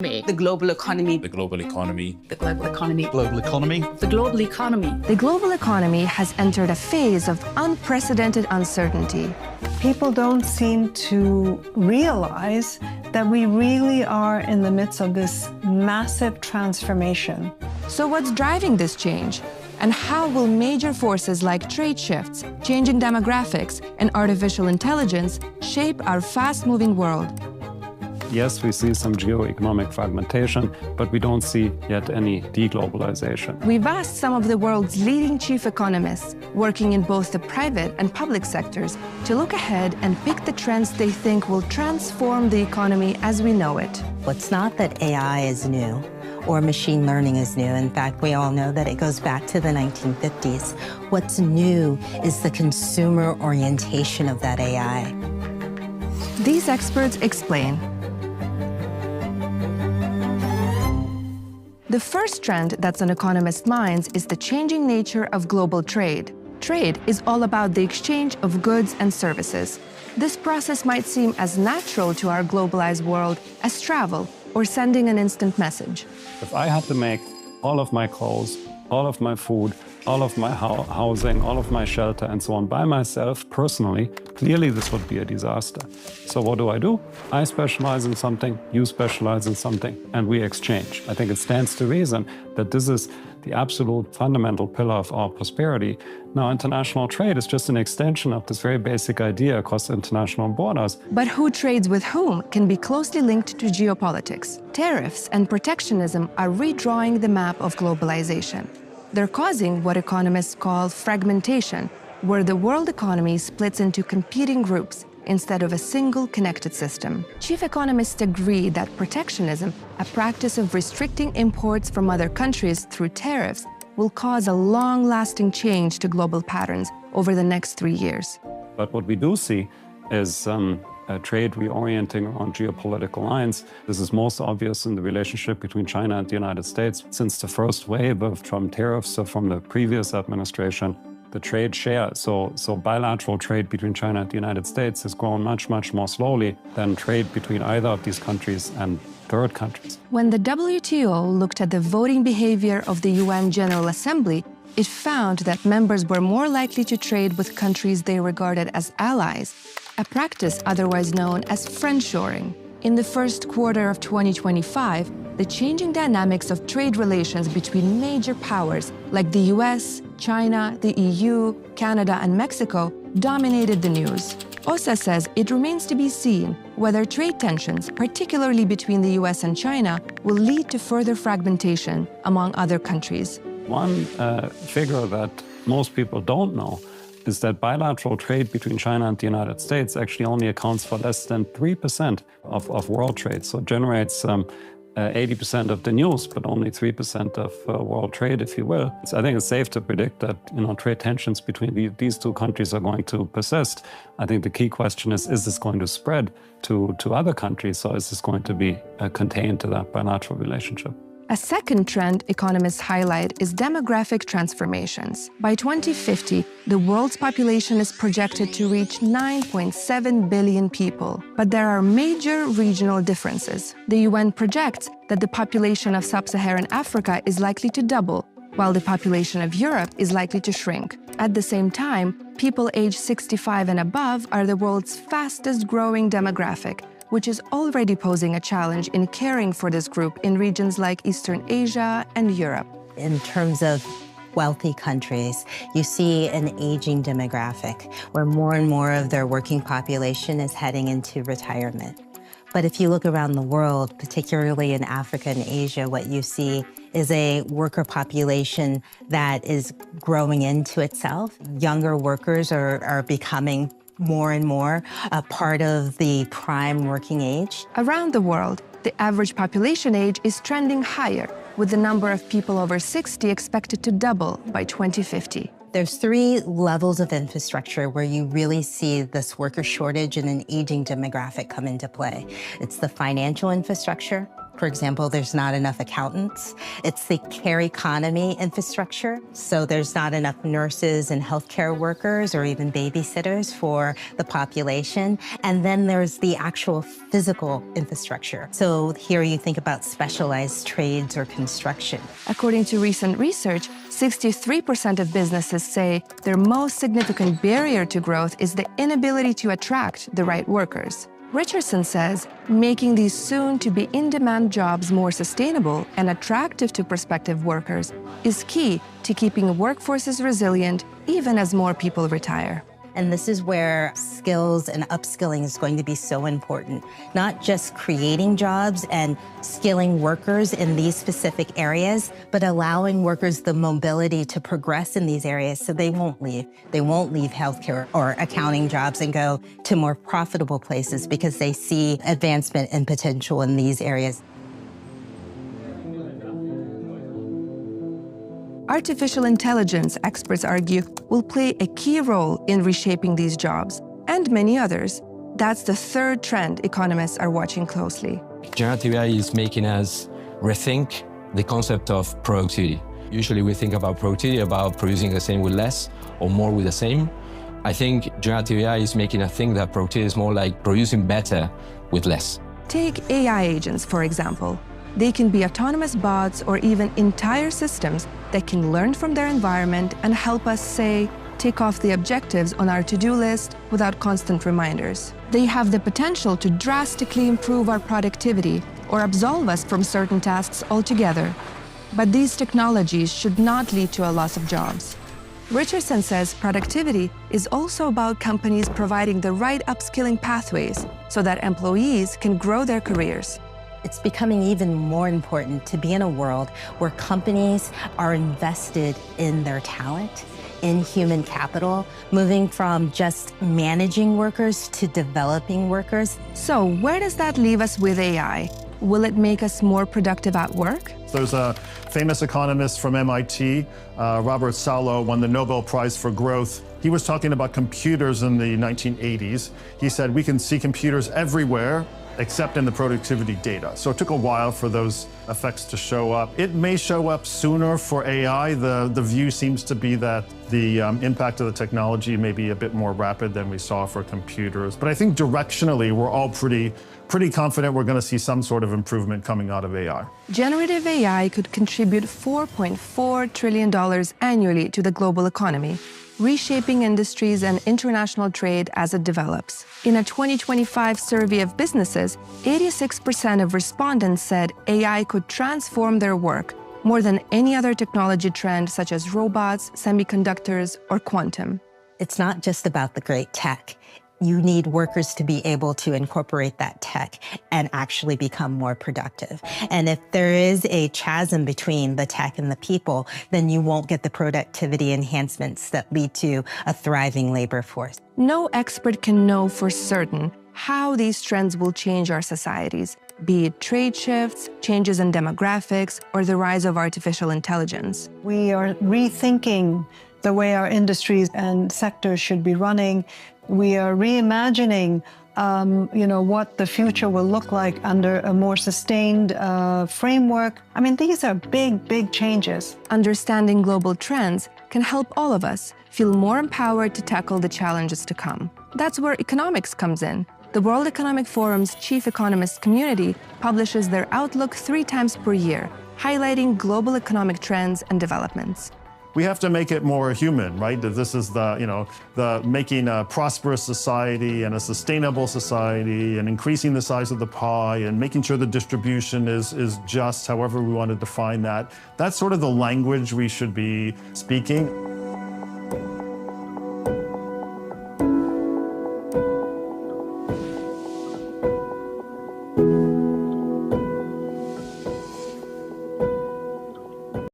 The global economy. The global economy. The global economy. Global economy. The global economy. The global economy has entered a phase of unprecedented uncertainty. People don't seem to realize that we really are in the midst of this massive transformation. So what's driving this change? And how will major forces like trade shifts, changing demographics, and artificial intelligence shape our fast-moving world? Yes, we see some geo-economic fragmentation, but we don't see yet any deglobalization. We've asked some of the world's leading chief economists, working in both the private and public sectors, to look ahead and pick the trends they think will transform the economy as we know it. It's not that AI is new or machine learning is new. In fact, we all know that it goes back to the 1950s. What's new is the consumer orientation of that AI. These experts explain. The first trend that's on economists' minds is the changing nature of global trade. Trade is all about the exchange of goods and services. This process might seem as natural to our globalized world as travel or sending an instant message. If I had to make all of my clothes, all of my food, all of my housing, all of my shelter, and so on by myself personally, clearly this would be a disaster. So what do? I specialize in something, you specialize in something, and we exchange. I think it stands to reason that this is the absolute fundamental pillar of our prosperity. Now, international trade is just an extension of this very basic idea across international borders. But who trades with whom can be closely linked to geopolitics. Tariffs and protectionism are redrawing the map of globalization. They're causing what economists call fragmentation, where the world economy splits into competing groups instead of a single connected system. Chief economists agree that protectionism, a practice of restricting imports from other countries through tariffs, will cause a long-lasting change to global patterns over the next 3 years. But what we do see is trade reorienting around geopolitical lines. This is most obvious in the relationship between China and the United States. Since the first wave of Trump tariffs from the previous administration, the trade share, so bilateral trade between China and the United States has grown much, much more slowly than trade between either of these countries and third countries. When the WTO looked at the voting behavior of the UN General Assembly, it found that members were more likely to trade with countries they regarded as allies, a practice otherwise known as friendshoring. In the first quarter of 2025, the changing dynamics of trade relations between major powers like the US, China, the EU, Canada, and Mexico dominated the news. OSA says it remains to be seen whether trade tensions, particularly between the US and China, will lead to further fragmentation among other countries. One figure that most people don't know is that bilateral trade between China and the United States actually only accounts for less than 3% of world trade. So it generates 80% of the news, but only 3% of world trade, if you will. So I think it's safe to predict that trade tensions between these two countries are going to persist. I think the key question is this going to spread to other countries, or is this going to be contained to that bilateral relationship? A second trend economists highlight is demographic transformations. By 2050, the world's population is projected to reach 9.7 billion people. But there are major regional differences. The UN projects that the population of sub-Saharan Africa is likely to double, while the population of Europe is likely to shrink. At the same time, people aged 65 and above are the world's fastest growing demographic, which is already posing a challenge in caring for this group in regions like Eastern Asia and Europe. In terms of wealthy countries, you see an aging demographic where more and more of their working population is heading into retirement. But if you look around the world, particularly in Africa and Asia, what you see is a worker population that is growing into itself. Younger workers are becoming more and more a part of the prime working age. Around the world, the average population age is trending higher, with the number of people over 60 expected to double by 2050. There's 3 levels of infrastructure where you really see this worker shortage and an aging demographic come into play. It's the financial infrastructure, For example, there's not enough accountants. It's the care economy infrastructure. So there's not enough nurses and healthcare workers or even babysitters for the population. And then there's the actual physical infrastructure. So here you think about specialized trades or construction. According to recent research, 63% of businesses say their most significant barrier to growth is the inability to attract the right workers. Richardson says making these soon-to-be in-demand jobs more sustainable and attractive to prospective workers is key to keeping workforces resilient even as more people retire. And this is where skills and upskilling is going to be so important. Not just creating jobs and skilling workers in these specific areas, but allowing workers the mobility to progress in these areas so they won't leave. They won't leave healthcare or accounting jobs and go to more profitable places because they see advancement and potential in these areas. Artificial intelligence, experts argue, will play a key role in reshaping these jobs, and many others. That's the third trend economists are watching closely. Generative AI is making us rethink the concept of productivity. Usually we think about productivity, about producing the same with less or more with the same. I think generative AI is making us think that productivity is more like producing better with less. Take AI agents, for example. They can be autonomous bots or even entire systems that can learn from their environment and help us, say, tick off the objectives on our to-do list without constant reminders. They have the potential to drastically improve our productivity or absolve us from certain tasks altogether. But these technologies should not lead to a loss of jobs. Richardson says productivity is also about companies providing the right upskilling pathways so that employees can grow their careers. It's becoming even more important to be in a world where companies are invested in their talent, in human capital, moving from just managing workers to developing workers. So where does that leave us with AI? Will it make us more productive at work? There's a famous economist from MIT, Robert Solow, won the Nobel Prize for Growth. He was talking about computers in the 1980s. He said, we can see computers everywhere except in the productivity data. So it took a while for those effects to show up. It may show up sooner for AI. The view seems to be that the impact of the technology may be a bit more rapid than we saw for computers. But I think directionally, we're all pretty confident we're going to see some sort of improvement coming out of AI. Generative AI could contribute $4.4 trillion annually to the global economy, reshaping industries and international trade as it develops. In a 2025 survey of businesses, 86% of respondents said AI could transform their work more than any other technology trend such as robots, semiconductors, or quantum. It's not just about the great tech. You need workers to be able to incorporate that tech and actually become more productive. And if there is a chasm between the tech and the people, then you won't get the productivity enhancements that lead to a thriving labor force. No expert can know for certain how these trends will change our societies, be it trade shifts, changes in demographics, or the rise of artificial intelligence. We are rethinking the way our industries and sectors should be running. We are reimagining, what the future will look like under a more sustained framework. I mean, these are big changes. Understanding global trends can help all of us feel more empowered to tackle the challenges to come. That's where economics comes in. The World Economic Forum's chief economist community publishes their outlook 3 times per year, highlighting global economic trends and developments. We have to make it more human, right? This is the making a prosperous society and a sustainable society and increasing the size of the pie and making sure the distribution is just, however we want to define that. That's sort of the language we should be speaking.